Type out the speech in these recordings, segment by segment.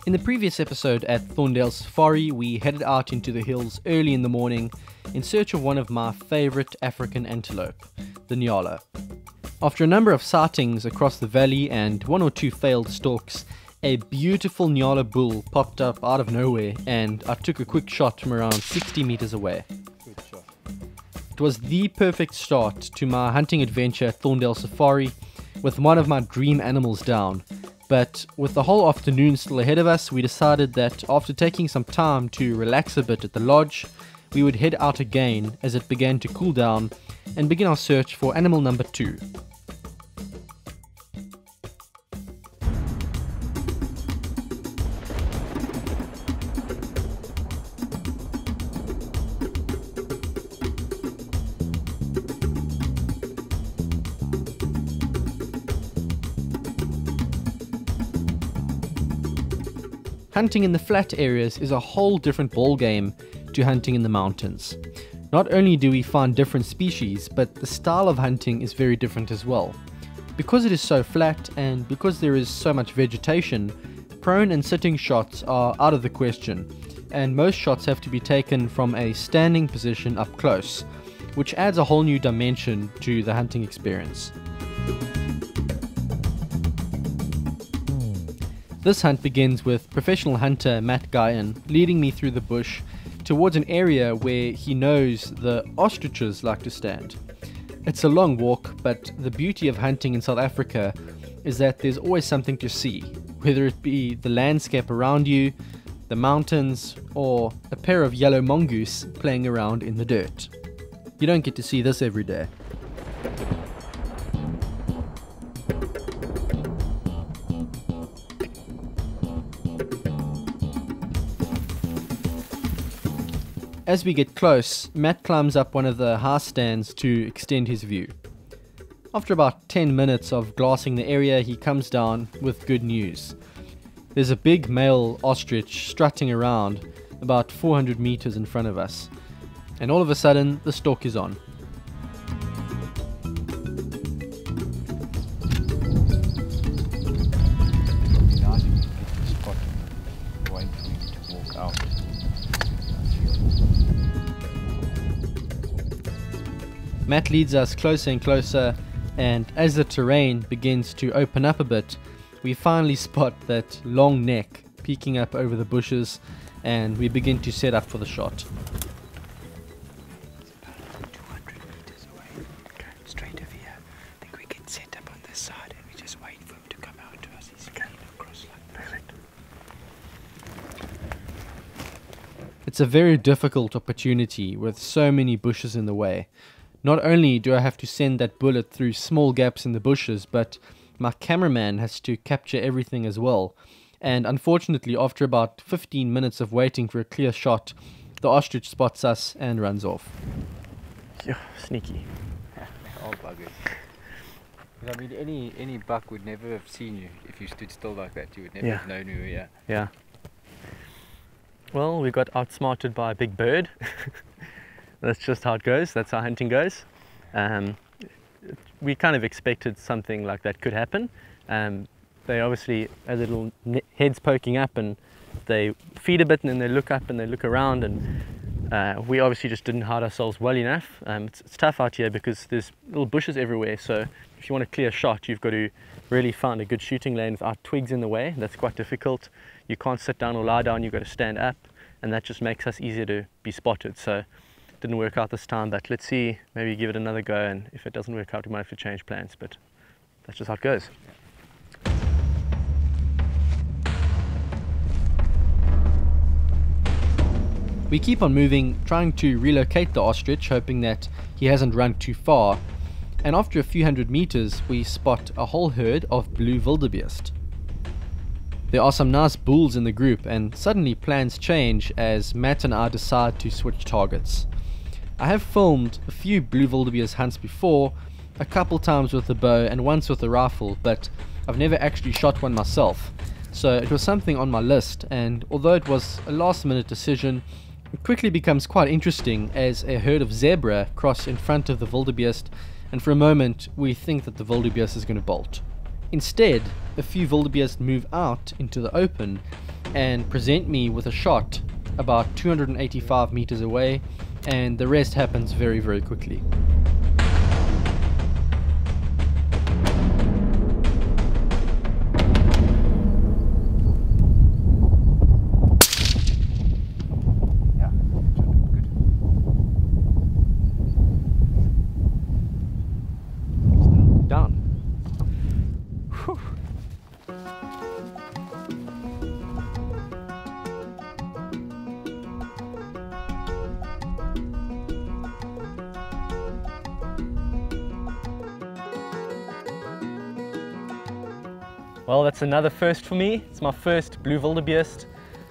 In the previous episode at Thorndale Safari, we headed out into the hills early in the morning in search of one of my favourite African antelope, the Nyala. After a number of sightings across the valley and one or two failed stalks, a beautiful Nyala bull popped up out of nowhere and I took a quick shot from around 60 meters away. Good shot. It was the perfect start to my hunting adventure at Thorndale Safari, with one of my dream animals down. But with the whole afternoon still ahead of us, we decided that after taking some time to relax a bit at the lodge, we would head out again as it began to cool down and begin our search for animal number 2. Hunting in the flat areas is a whole different ballgame to hunting in the mountains. Not only do we find different species, but the style of hunting is very different as well. Because it is so flat and because there is so much vegetation, prone and sitting shots are out of the question, and most shots have to be taken from a standing position up close, which adds a whole new dimension to the hunting experience. This hunt begins with professional hunter Matt Guyan leading me through the bush towards an area where he knows the ostriches like to stand. It's a long walk, but the beauty of hunting in South Africa is that there's always something to see, whether it be the landscape around you, the mountains, or a pair of yellow mongoose playing around in the dirt. You don't get to see this every day. As we get close, Matt climbs up one of the high stands to extend his view. After about 10 minutes of glassing the area, he comes down with good news. There's a big male ostrich strutting around about 400 meters in front of us, and all of a sudden the stalk is on. Matt leads us closer and closer, and as the terrain begins to open up a bit, we finally spot that long neck peeking up over the bushes, and we begin to set up for the shot. It's about 200 meters away. Okay. Straight over here. I think we can set up on this side and we just wait for him to come out to us. He's coming across like perfect. It's a very difficult opportunity with so many bushes in the way. Not only do I have to send that bullet through small gaps in the bushes, but my cameraman has to capture everything as well. And unfortunately, after about 15 minutes of waiting for a clear shot, the ostrich spots us and runs off. Yeah, sneaky. All buggers. But I mean, any buck would never have seen you if you stood still like that. You would never have known you were here. Yeah. Well, we got outsmarted by a big bird. That's just how it goes. That's how hunting goes. We kind of expected something like that could happen. They obviously have little heads poking up and they feed a bit and then they look up and they look around, and we obviously just didn't hide ourselves well enough. It's tough out here because there's little bushes everywhere, so if you want a clear shot you've got to really find a good shooting lane without twigs in the way. That's quite difficult. You can't sit down or lie down, you've got to stand up, and that just makes us easier to be spotted. So didn't work out this time, but let's see, maybe give it another go, and if it doesn't work out we might have to change plans, but that's just how it goes. We keep on moving, trying to relocate the ostrich, hoping that he hasn't run too far, and after a few hundred meters we spot a whole herd of Blue Wildebeest. There are some nice bulls in the group, and suddenly plans change as Matt and I decide to switch targets. I have filmed a few Blue Wildebeest hunts before, a couple times with the bow and once with the rifle, but I've never actually shot one myself, so it was something on my list, and although it was a last minute decision, it quickly becomes quite interesting as a herd of zebra cross in front of the wildebeest, and for a moment we think that the wildebeest is going to bolt. Instead, a few wildebeest move out into the open, and present me with a shot about 285 meters away, and the rest happens very, very quickly. Down. Whew. Well, that's another first for me. It's my first Blue Wildebeest.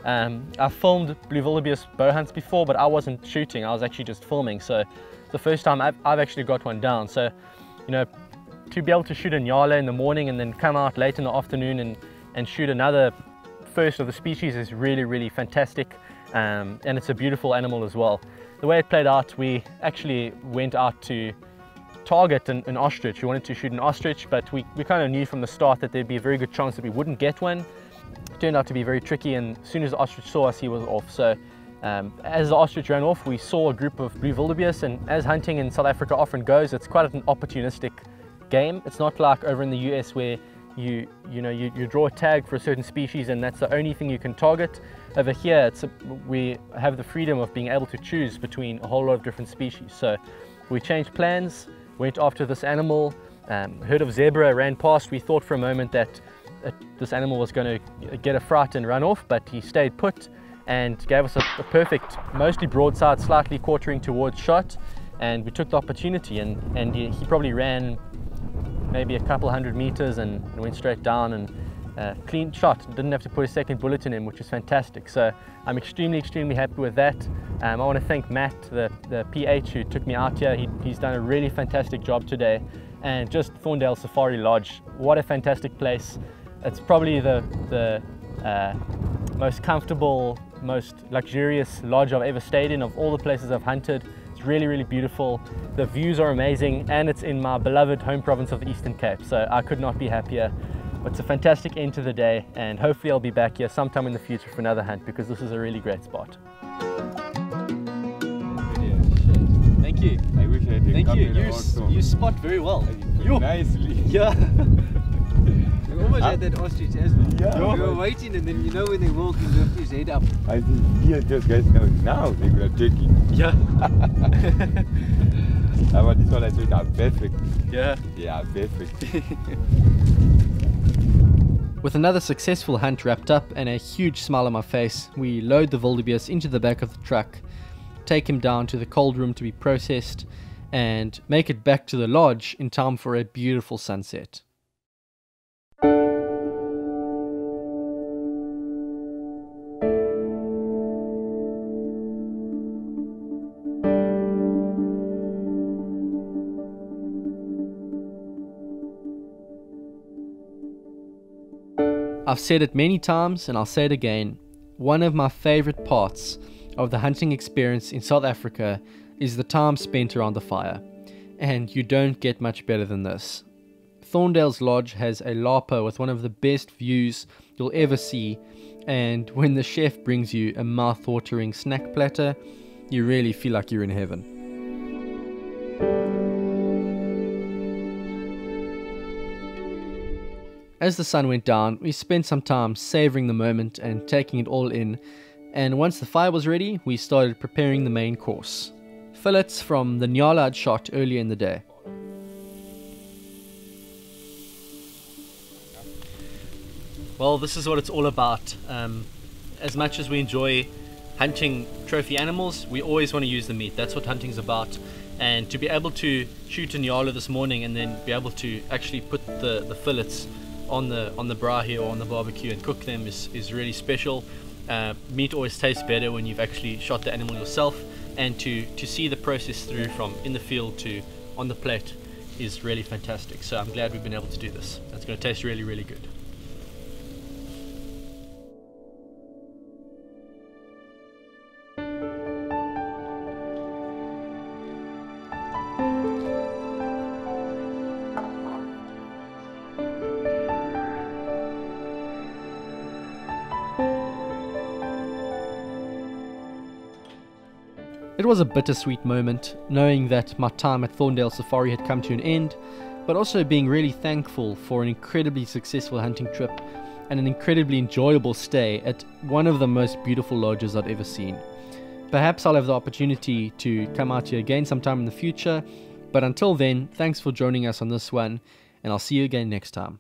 I've filmed Blue Wildebeest bow hunts before, but I wasn't shooting, I was actually just filming. So it's the first time I've actually got one down. So, you know, to be able to shoot a nyala in the morning and then come out late in the afternoon and shoot another first of the species is really, really fantastic. And it's a beautiful animal as well. The way it played out, we actually went out to target an ostrich. We wanted to shoot an ostrich, but we kind of knew from the start that there'd be a very good chance that we wouldn't get one. It turned out to be very tricky, and as soon as the ostrich saw us, he was off. So as the ostrich ran off, we saw a group of Blue Wildebeest, and as hunting in South Africa often goes, it's quite an opportunistic game. It's not like over in the US where you draw a tag for a certain species and that's the only thing you can target. Over here, we have the freedom of being able to choose between a whole lot of different species. So we changed plans, went after this animal, herd of zebra ran past. We thought for a moment that this animal was going to get a fright and run off, but he stayed put and gave us a perfect, mostly broadside, slightly quartering towards shot, and we took the opportunity, and he probably ran maybe a couple hundred meters and went straight down, and clean shot. Didn't have to put a second bullet in him, which is fantastic. So I'm extremely happy with that. I want to thank Matt, the PH, who took me out here. He's done a really fantastic job today. And just Thorndale Safari Lodge, what a fantastic place. It's probably the most comfortable, most luxurious lodge I've ever stayed in of all the places I've hunted. It's really beautiful. The views are amazing, and it's in my beloved home province of the Eastern Cape, so I could not be happier. It's a fantastic end to the day, and hopefully I'll be back here sometime in the future for another hunt, because this is a really great spot. Thank you. I wish I had Thank you. camera also. You spot very well. Nicely. Yeah. We almost had that ostrich as well. Yeah. We were waiting, and then you know when they walk, you lift his head up. I think here just guys know now they were taking. Yeah. But this one I thought are perfect. Yeah. Yeah, perfect. With another successful hunt wrapped up and a huge smile on my face, we load the wildebeest into the back of the truck, take him down to the cold room to be processed, and make it back to the lodge in time for a beautiful sunset. I've said it many times and I'll say it again, one of my favorite parts of the hunting experience in South Africa is the time spent around the fire, and you don't get much better than this. Thorndale's Lodge has a larpa with one of the best views you'll ever see, and when the chef brings you a mouth-watering snack platter, you really feel like you're in heaven. As the sun went down, we spent some time savoring the moment and taking it all in, and once the fire was ready, we started preparing the main course. Fillets from the nyala I'd shot earlier in the day. Well, this is what it's all about. As much as we enjoy hunting trophy animals, we always want to use the meat. That's what hunting's about. And to be able to shoot a nyala this morning and then be able to actually put the fillets on the braai or on the barbecue and cook them is really special. Meat always tastes better when you've actually shot the animal yourself, and to see the process through from in the field to on the plate is really fantastic. So I'm glad we've been able to do this. It's going to taste really good. It was a bittersweet moment, knowing that my time at Thorndale Safari had come to an end, but also being really thankful for an incredibly successful hunting trip and an incredibly enjoyable stay at one of the most beautiful lodges I'd ever seen. Perhaps I'll have the opportunity to come out here again sometime in the future, but until then, thanks for joining us on this one, and I'll see you again next time.